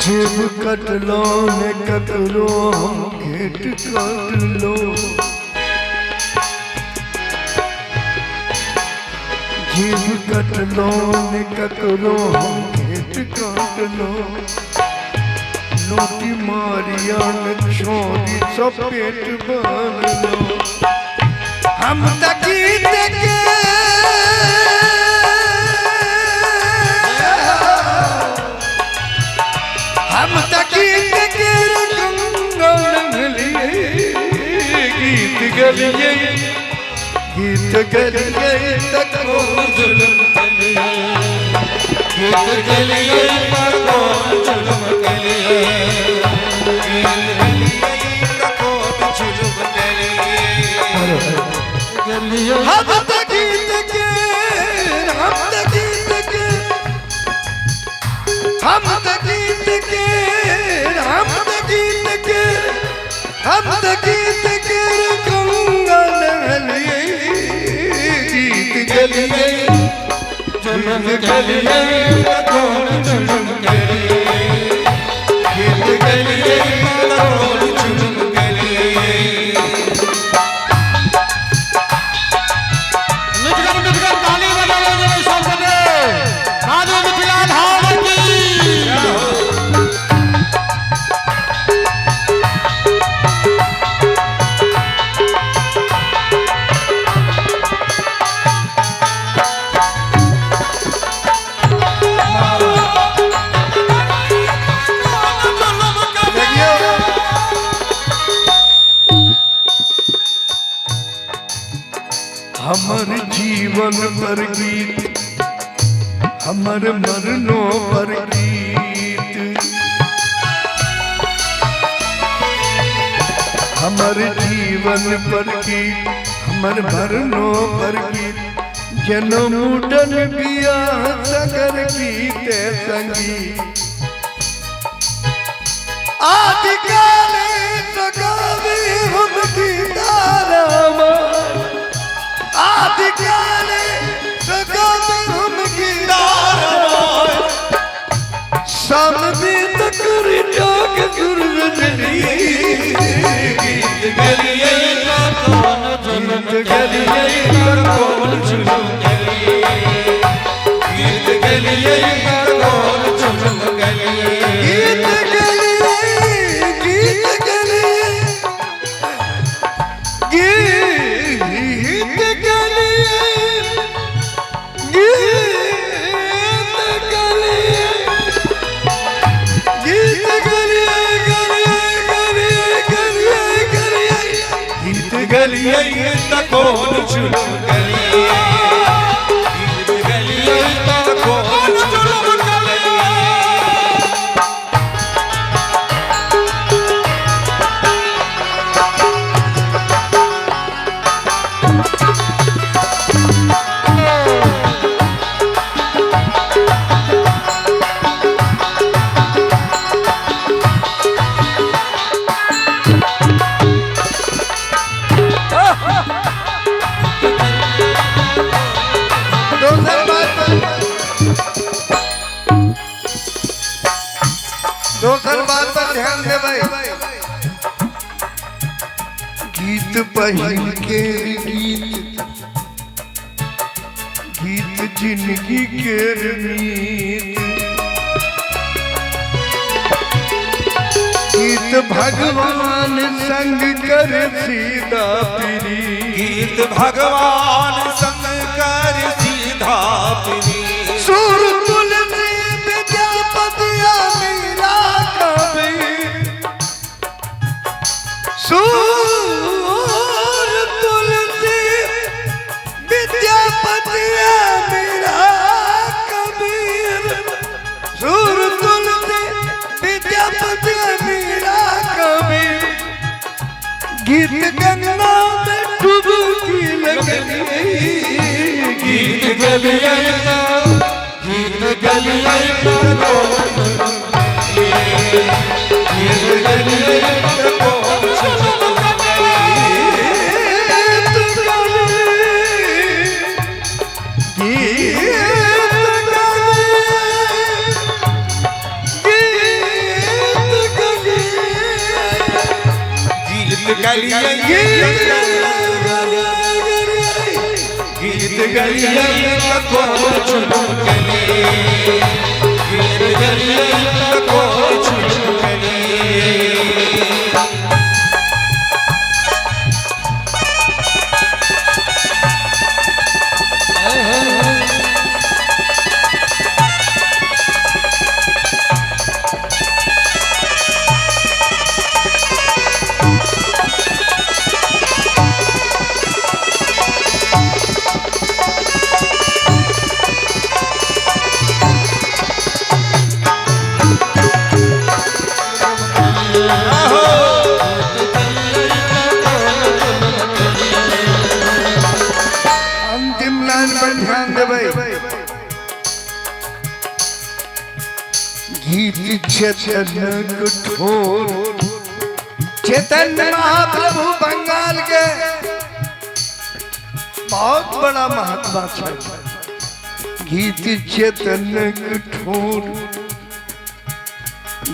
जेब कट लो ने ककरो हम घेट काट लो, जेब कट लो ने ककरो हम घेट काट लो, नोटी मारिया ने छोरी सब पेट भर लो। हम तकीत के हम तकीत के रंगन गलिए गीत गलिए गीत गलिए तको जुल्म गलिए गीत गलिए तको जुल्म गलिए गीत गलिए तको जुल्म गलिए। हम तकीत के हम तकीत के हम तकीत के हम तकीत के हम तकीत के कंगन गलिए गीत गलिए जुल्म गलिए कौन जुल्म गलिए गीत गलिए कौन जुल्म गलिए। मिठकर ताली बजाओ जय सबने साधु मिथिला धाम की। हमर जीवन पर गीत हमर मरनो पर गीत, हमर जीवन पर गीत हमर मरनो पर गीत, जन्म मुडन बियाह सगर गीत संगीत, आदिकाले सगावे हम गीतारामा, आदिकाले सगावे हम गीतारामा, सामने तकर जाग गुरजलिए गीत गलिए कौन जुल्म गलिए कौन जुल्म गलिए गीत गलिए कौन जुल्म गलिए गीत गलिए गीत गलिए गीत गलिए गीत गलिए गीत गलिए गीत गलिए कौन जुल्म गलिए गीत गलिए कौन जुल्म गलिए। दोसर बात पर ध्यान दे भाई, गीत पहिल के गीत गीत जिंदगी के रीत, गीत भगवान संग कर सीधा पीरी, गीत भगवान संग कर सीधा पीरी, सुर तुलसी विद्यापतिया मीरा कबीर, सुर तुलसी विद्यापतिया मीरा कबीर, सुर तुलसी विद्यापतिया मीरा कबीर, गीत गंगा में डुबकी लगनी गीत गलिए गीत गलिए गीत गलिए गीत गलिए तको चुनकली गीत गलिए तको चुनकली गीत चेतन कठोर चैतन्य महाप्रभु बंगाल के बहुत बड़ा महात्मा है। गीत चैतन्य कठोर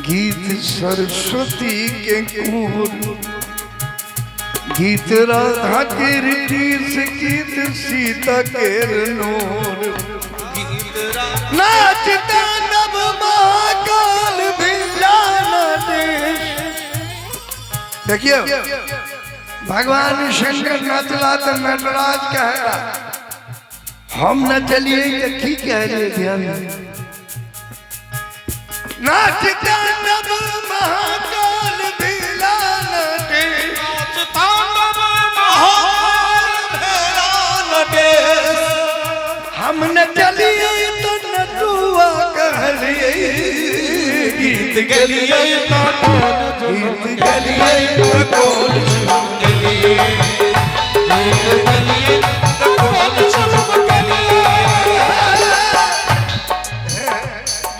गीत सरस्वती के कुंवर गीत राधा के ऋषि गीत सीता के नूर नाचता नभ महाकाल भी जाना देश। देखिए भगवान शंकर नचला तो नटराज कहेगा हम न चलिए तो की कह रहे ध्यान नाचता नभ महाकाल भी जाना देश नाचता नभ महाकाल भेला देश हम न चलिए तो नटुआ कहलिए गीत गलिए गीत गलिए तकोल चुनकली गीत गलिए तकोल चुनकली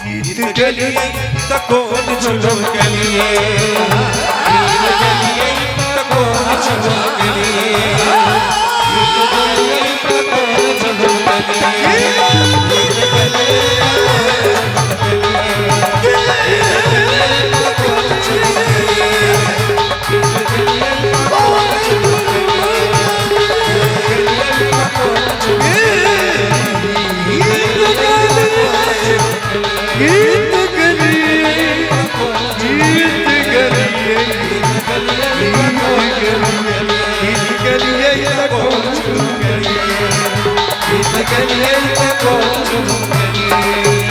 गीत गलिए तकोल चुनकली गीत गलिए तकोल चुनकली